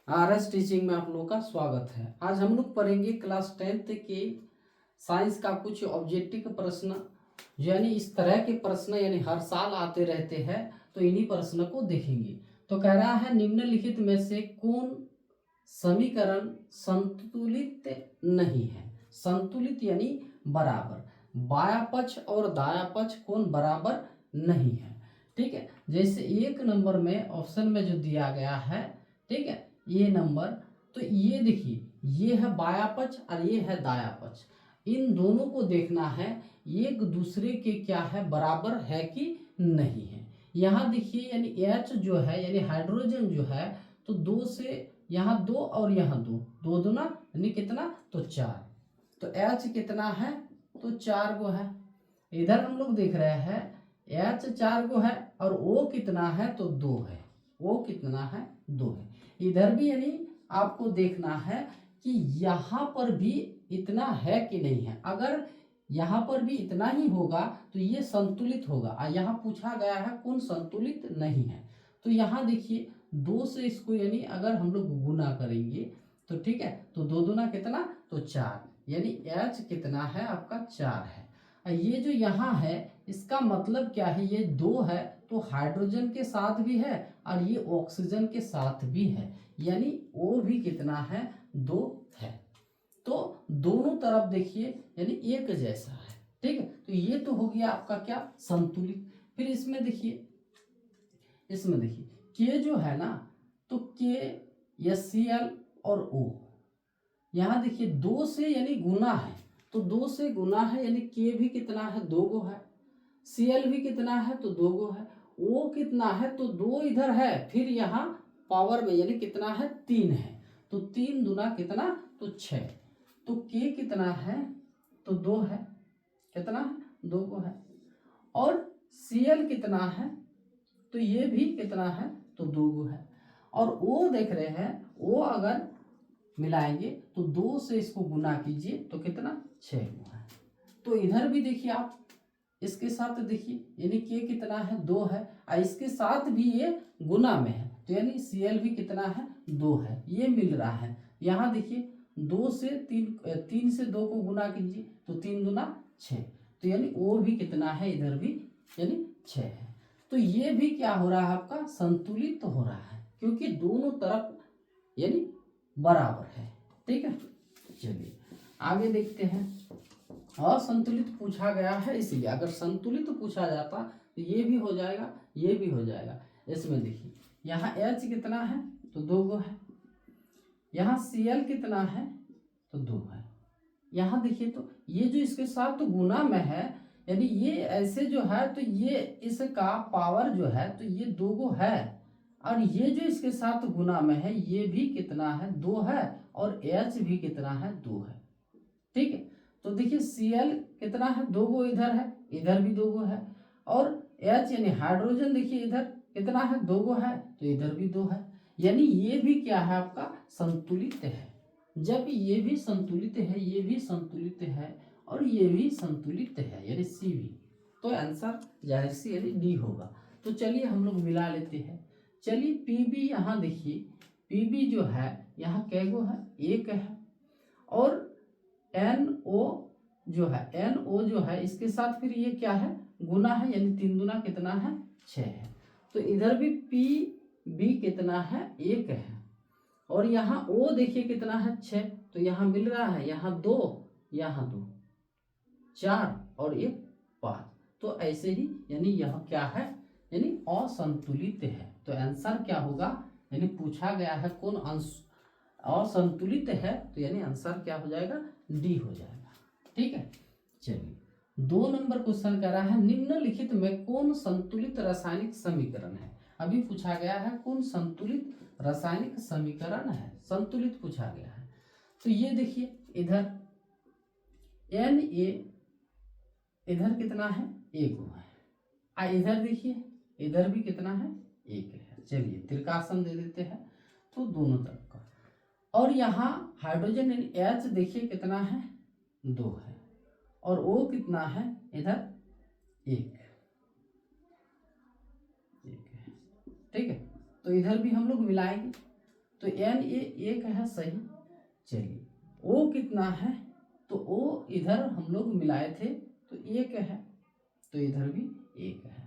RS teaching में आप लोगों का स्वागत है। आज हम लोग पढ़ेंगे क्लास 10th के साइंस का कुछ ऑब्जेक्टिव प्रश्न, यानी इस तरह के प्रश्न यानी हर साल आते रहते हैं, तो इन्हीं प्रश्न को देखेंगे। तो कह रहा है निम्नलिखित में से कौन समीकरण संतुलित नहीं है। संतुलित यानी बराबर, बाया पक्ष और दाया पक्ष कौन बराबर नहीं है। ठीक है, जैसे 1 नंबर में ऑप्शन में जो दिया गया है, ठीक है, ये नंबर, तो ये देखिए ये है बाया पक्ष और ये है दाया पक्ष। इन दोनों को देखना है एक दूसरे के क्या है, बराबर है कि नहीं है। यहाँ देखिए यानी H जो है यानी हाइड्रोजन जो है, तो 2 से यहाँ 2 और यहाँ 2, 2 दूना यानी कितना, तो 4। तो H कितना है, तो 4 गो है। इधर हम लोग देख रहे हैं H 4 गो है और O कितना है, तो 2 है। O कितना है, 2 है। इधर भी यानी आपको देखना है कि यहाँ पर भी इतना है कि नहीं है। अगर यहाँ पर भी इतना ही होगा तो ये संतुलित होगा। और यहाँ पूछा गया है कौन संतुलित नहीं है, तो यहाँ देखिए 2 से इसको यानी अगर हम लोग गुना करेंगे तो ठीक है, तो 2 दूना कितना, तो 4, यानी H कितना है आपका, 4 है। और ये जो यहाँ है इसका मतलब क्या है, ये 2 है तो हाइड्रोजन के साथ भी है और ये ऑक्सीजन के साथ भी है, यानी O भी कितना है, 2 है। तो दोनों तरफ देखिए यानी एक जैसा है। ठीक है, तो ये तो हो गया आपका क्या, संतुलित। फिर इसमें देखिए के जो है ना, तो के HCl और O, यहाँ देखिए 2 से यानी गुना है, तो 2 से गुना है यानी के भी कितना है, 2 गो है। Cl भी कितना है, तो 2 गो है। O कितना है, तो 2 इधर है, फिर यहाँ पावर में यानी कितना है, 3 है, तो 3 दूना कितना, तो 6। तो K कितना है, तो 2 है, कितना है, 2 को है। और Cl कितना है, तो ये भी कितना है, तो 2 गो है। और O देख रहे हैं, O अगर मिलाएंगे तो 2 से इसको गुना कीजिए तो कितना, 6 गो है। तो इधर भी देखिए आप इसके साथ देखिए यानी के कितना है, 2 है, और इसके साथ भी ये गुना में है, तो यानी Cl भी कितना है, 2 है, ये मिल रहा है। यहाँ देखिए 2 से 3 से 2 को गुना कीजिए तो 3 दूना 6, तो यानी O भी कितना है, इधर भी यानी 6 है। तो ये भी क्या हो रहा है आपका, संतुलित तो हो रहा है, क्योंकि दोनों तरफ यानी बराबर है। ठीक है, चलिए आगे देखते हैं। असंतुलित पूछा गया है, इसलिए अगर संतुलित पूछा जाता तो ये भी हो जाएगा, ये भी हो जाएगा। इसमें देखिए यहाँ H कितना है, तो 2 गो है। यहाँ Cl कितना है, तो 2 है। यहाँ देखिए तो ये जो इसके साथ तो गुना में है, यानी ये ऐसे जो है तो ये इसका पावर जो है तो ये 2 गो है, और ये जो इसके साथ गुना में है ये भी कितना है, 2 है, और H भी कितना है, 2 है। ठीक है, तो देखिए Cl कितना है, 2 गो इधर है, इधर भी 2 गो है, और H यानी हाइड्रोजन देखिए इधर कितना है, 2 गो है, तो इधर भी 2 है, यानी ये भी क्या है आपका, संतुलित है। जब ये भी संतुलित है, ये भी संतुलित है, और ये भी संतुलित है, यानी सी भी, तो आंसर जाहिर सी यानी डी होगा। तो चलिए हम लोग मिला लेते हैं। चलिए Pb यहाँ देखिए, Pb जो है यहाँ कै गो है, 1 है, और NO जो है इसके साथ फिर ये क्या है, गुना है, यानी 3 दूना कितना है, 6 है। तो इधर भी Pb कितना है, 1 है, और यहाँ O देखिए कितना है, 6, तो यहाँ मिल रहा है, यहाँ 2, यहाँ 2, 4 और ये 5। तो ऐसे ही यानी यह क्या है, यानी असंतुलित है। तो आंसर क्या होगा, यानी पूछा गया है कौन अंश असंतुलित है, तो यानी आंसर क्या हो जाएगा, डी हो जाएगा। ठीक है, चलिए 2 नंबर क्वेश्चन कह रहा है निम्नलिखित में कौन संतुलित रासायनिक समीकरण है। अभी पूछा गया है कौन संतुलित रासायनिक समीकरण है, संतुलित पूछा गया है। तो ये देखिए इधर Na इधर कितना है, 1 है, इधर देखिए इधर भी कितना है, 1 है। चलिए त्रिकासन दे देते हैं तो दोनों तरफ का, और यहाँ हाइड्रोजन यानी H देखिए कितना है, 2 है, और O कितना है, इधर 1 है। ठीक है, तो इधर भी हम लोग मिलाएंगे तो एन ए एक है सही। चलिए ओ कितना है, तो ओ इधर हम लोग मिलाए थे तो एक है, तो इधर भी एक है।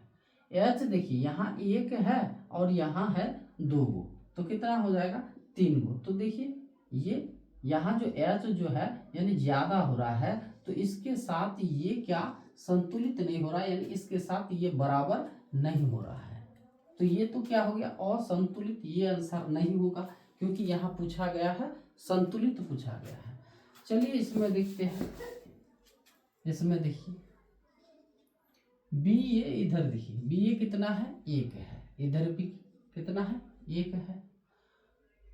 एच देखिए यहाँ एक है और यहाँ है 2 गो, तो कितना हो जाएगा 3 गो। तो देखिए ये यहाँ जो एच जो है यानी ज्यादा हो रहा है, तो इसके साथ ये क्या संतुलित नहीं हो रहा है, यानी इसके साथ ये बराबर नहीं हो रहा है। तो ये तो क्या हो गया असंतुलित, ये आंसर नहीं होगा क्योंकि यहाँ पूछा गया है संतुलित पूछा गया है। चलिए इसमें देखते हैं, इसमें देखिए बी ए इधर देखिए बी ए कितना है एक है, इधर भी कितना है एक है।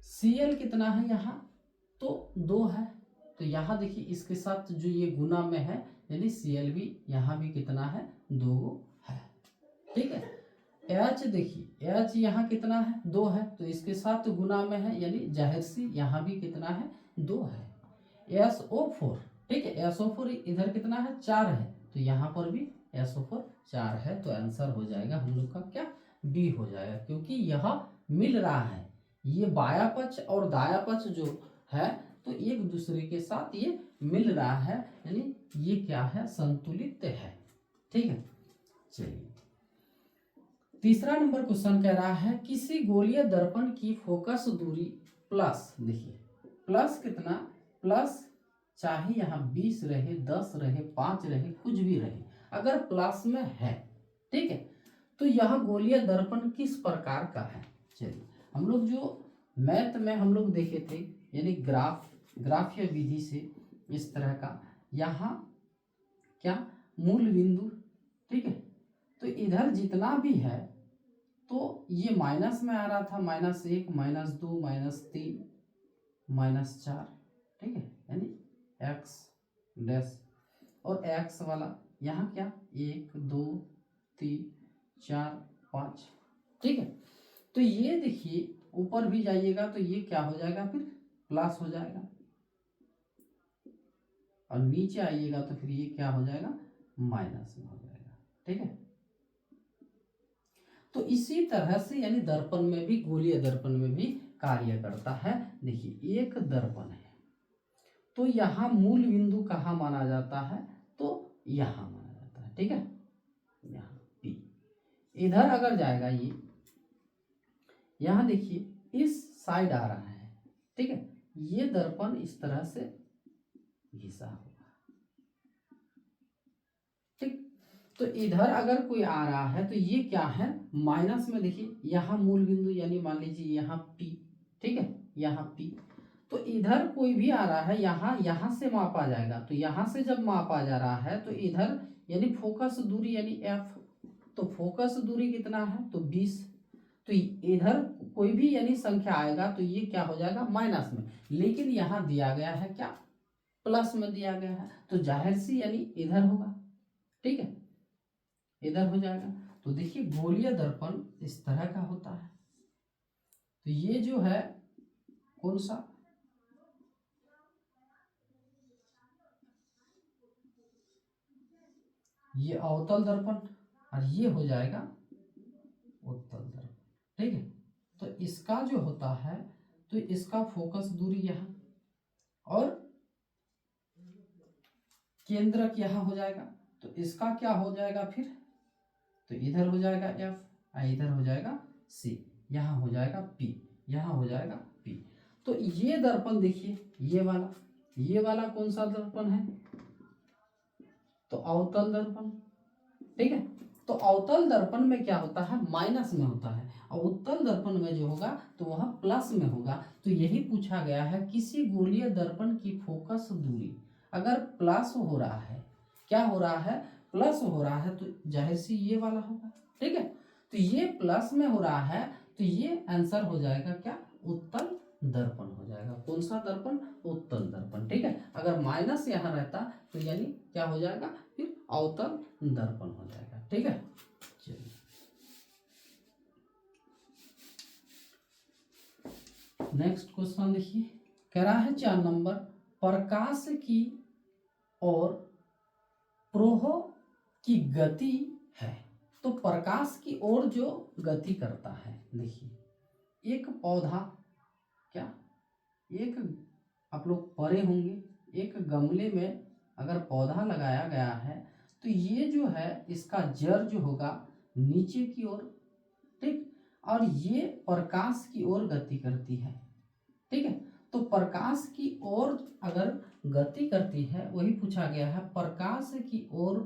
सी एल कितना है यहाँ तो 2 है, तो यहाँ देखिए इसके साथ जो ये गुना में है यानी सी एल भी यहाँ भी कितना है 2 है। ठीक है। एच देखिए एच यहाँ कितना है 2 है, तो इसके साथ गुना में है यानी जाहिर सी यहाँ भी कितना है 2 है। SO4 ठीक है, SO4 इधर कितना है 4 है, तो यहाँ पर भी SO4 4 है, तो आंसर हो जाएगा हम लोग का क्या बी हो जाएगा, क्योंकि यह मिल रहा है, ये बाया पक्ष और दाया पक्ष जो है तो एक दूसरे के साथ ये मिल रहा है, यानी ये क्या है संतुलित है। ठीक है। चलिए तीसरा नंबर क्वेश्चन कह रहा है किसी गोलीय दर्पण की फोकस दूरी प्लस, देखिए प्लस कितना, प्लस चाहे यहाँ 20 रहे 10 रहे 5 रहे कुछ भी रहे, अगर प्लस में है ठीक है, तो यह गोलीय दर्पण किस प्रकार का है। चलिए हम लोग जो मैथ में हम लोग देखे थे यानी ग्राफीय विधि से इस तरह का, यहाँ क्या मूल बिंदु ठीक है, तो इधर जितना भी है तो ये माइनस में आ रहा था, -1 -2 -3 -4 ठीक है, यानी x डैश और x वाला यहाँ क्या 1 2 3 4 5 ठीक है। तो ये देखिए ऊपर भी जाइएगा तो ये क्या हो जाएगा फिर प्लस हो जाएगा, और नीचे आइएगा तो फिर ये क्या हो जाएगा माइनस में हो जाएगा। ठीक है। तो इसी तरह से यानी दर्पण में भी गोलीय दर्पण में भी कार्य करता है। देखिए एक दर्पण है तो यहाँ मूल बिंदु कहाँ माना जाता है, तो यहाँ माना जाता है। ठीक है, यहाँ P इधर अगर जाएगा ये यहाँ देखिए इस साइड आ रहा है ठीक है, ये दर्पण इस तरह से घिसा होगा ठीक। तो इधर अगर कोई आ रहा है तो ये क्या है माइनस में, देखिए यहाँ मूल बिंदु यानी मान लीजिए यहाँ P ठीक है, यहाँ P, तो इधर कोई भी आ रहा है यहाँ से मापा जाएगा, तो यहाँ से जब मापा जा रहा है तो इधर यानी फोकस दूरी यानी F, तो फोकस दूरी कितना है तो 20, तो इधर कोई भी यानी संख्या आएगा तो ये क्या हो जाएगा माइनस में, लेकिन यहाँ दिया गया है क्या प्लस में दिया गया है, तो जाहिर सी यानी इधर होगा। ठीक है, इधर हो जाएगा। तो देखिए गोलीय दर्पण इस तरह का होता है। तो ये जो है कौन सा, ये अवतल दर्पण और ये हो जाएगा उत्तल दर्पण। ठीक है, तो इसका जो होता है तो इसका फोकस दूरी यहाँ और केंद्रक यहाँ हो जाएगा, तो इसका क्या हो जाएगा फिर, तो इधर हो जाएगा F और इधर हो जाएगा C, यहाँ हो जाएगा P, यहाँ हो जाएगा P। तो ये दर्पण देखिए ये वाला कौन सा दर्पण है, तो अवतल दर्पण। ठीक है, तो अवतल दर्पण में क्या होता है माइनस में होता है, और उत्तल दर्पण में जो होगा तो वह प्लस में होगा। तो यही पूछा गया है किसी गोलीय दर्पण की फोकस दूरी अगर प्लस हो रहा है, क्या हो रहा है प्लस हो रहा है, तो जाहिर सी ये वाला होगा। ठीक है, तो ये प्लस में हो रहा है तो ये आंसर हो जाएगा क्या उत्तल दर्पण हो जाएगा। कौन सा दर्पण, उत्तल दर्पण। ठीक है, अगर माइनस यहाँ रहता तो यानी क्या हो जाएगा फिर अवतल दर्पण हो जाएगा। ठीक है, चलिए नेक्स्ट क्वेश्चन देखिए, कह रहा है 4 नंबर, प्रकाश की और प्रोह की गति है। तो प्रकाश की ओर जो गति करता है, देखिए एक पौधा क्या, एक आप लोग पढ़े होंगे, एक गमले में अगर पौधा लगाया गया है तो ये जो है इसका जड़ जो होगा नीचे की ओर, ठीक, और ये प्रकाश की ओर गति करती है, ठीक है। तो प्रकाश की ओर अगर गति करती है, वही पूछा गया है, प्रकाश की ओर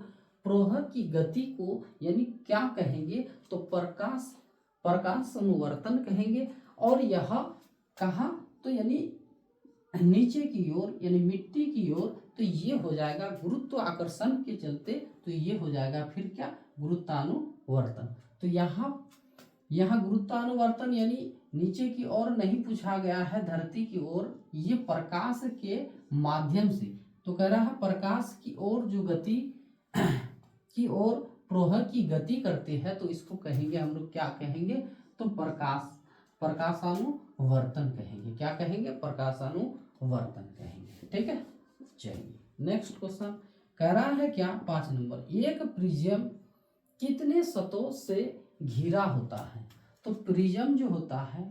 प्रोह की गति को यानी क्या कहेंगे, तो प्रकाश अनुवर्तन कहेंगे। और यह कहाँ, तो यानी नीचे की ओर यानी मिट्टी की ओर, तो ये हो जाएगा गुरुत्व आकर्षण के चलते, तो ये हो जाएगा फिर क्या, गुरुत्वानुवर्तन। तो यहाँ गुरुत्वानुवर्तन यानी नीचे की ओर नहीं पूछा गया है, धरती की ओर, ये प्रकाश के माध्यम से, तो कह रहा है प्रकाश की ओर जो गति की ओर प्रोह की गति करते हैं, तो इसको कहेंगे हम लोग, क्या कहेंगे, तो प्रकाशानुवर्तन कहेंगे। क्या कहेंगे, प्रकाशानुवर्तन कहेंगे, ठीक है। चलिए नेक्स्ट क्वेश्चन कह रहा है क्या, 5 नंबर, एक प्रिज्म कितने सतहों से घिरा होता है। तो प्रिज्म जो होता है,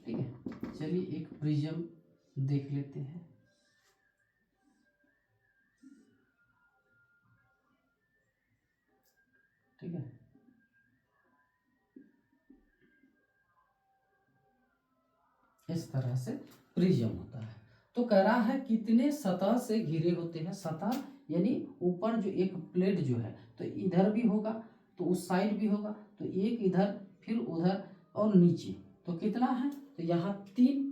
ठीक है, चलिए एक प्रिज्म देख लेते हैं। ठीक है, इस तरह से प्रिज्म होता है। तो कह रहा है कितने सतह से घिरे होते हैं, सतह यानी ऊपर जो एक प्लेट जो है, तो इधर भी होगा तो उस साइड भी होगा, तो एक इधर फिर उधर और नीचे, तो कितना है, तो यहाँ 3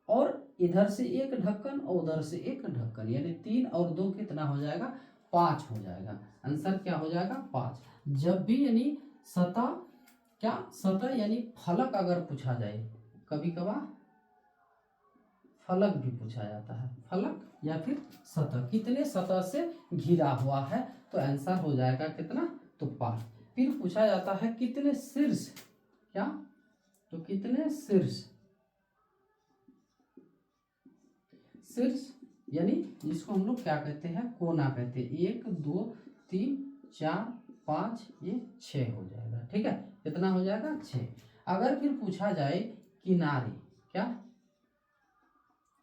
और इधर से एक ढक्कन और उधर से एक ढक्कन, यानी 3 और 2 कितना हो जाएगा, 5 हो जाएगा। आंसर क्या हो जाएगा, 5। जब भी यानी सतह, क्या सतह यानी फलक अगर पूछा जाए, कभी कभार फलक भी पूछा जाता है, फलक या फिर सतह, कितने सतह से घिरा हुआ है, तो आंसर हो जाएगा कितना, तो 5। फिर पूछा जाता है कितने शीर्ष, क्या, तो कितने शीर्ष यानी जिसको हम लोग क्या कहते हैं, कोना कहते हैं, 1 2 3 4 5, ये 6 हो जाएगा, ठीक है, कितना हो जाएगा, 6। अगर फिर पूछा जाए किनारे, क्या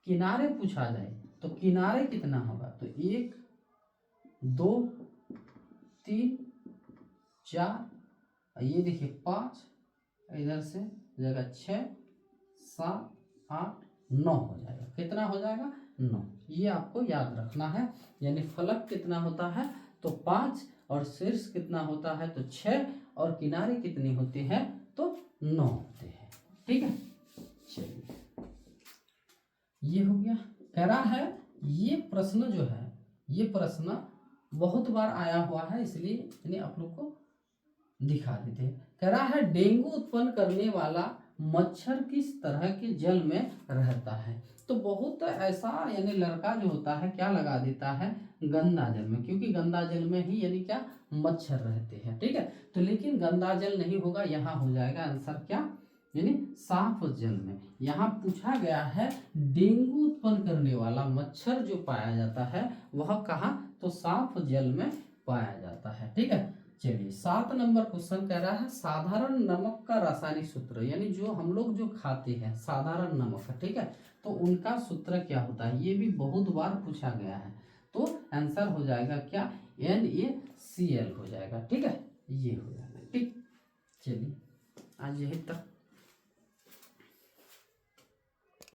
किनारे पूछा जाए, तो किनारे कितना होगा, तो 1 2 3 4, ये देखिए 5, इधर से जगह 6 7 8 9 हो जाएगा, कितना हो जाएगा, 9। ये आपको याद रखना है, यानी फलक कितना होता है, तो 5, और शीर्ष कितना होता है, तो 6, और किनारे कितने होते हैं, तो 9 होते हैं, ठीक है। चलिए ये हो गया। कह रहा है ये प्रश्न जो है, ये प्रश्न बहुत बार आया हुआ है, इसलिए यानी आप लोग को दिखा देते हैं। कह रहा है डेंगू उत्पन्न करने वाला मच्छर किस तरह के जल में रहता है। तो बहुत ऐसा यानी लड़का जो होता है क्या लगा देता है, गंदा जल में, क्योंकि गंदा जल में ही यानी क्या मच्छर रहते हैं, ठीक है। तो लेकिन गंदा जल नहीं होगा, यहाँ हो जाएगा आंसर क्या, यानी साफ जल में। यहाँ पूछा गया है डेंगू उत्पन्न करने वाला मच्छर जो पाया जाता है वह कहाँ, तो साफ जल में पाया जाता है, ठीक है। चलिए 7 नंबर क्वेश्चन कह रहा है साधारण नमक का रासायनिक सूत्र, यानी जो हम लोग जो खाते हैं साधारण नमक, ठीक है, तो उनका सूत्र क्या होता है, ये भी बहुत बार पूछा गया है। तो आंसर हो जाएगा क्या, NaCl हो जाएगा, ठीक है, ये हो जाएगा, ठीक। चलिए आज यही तक।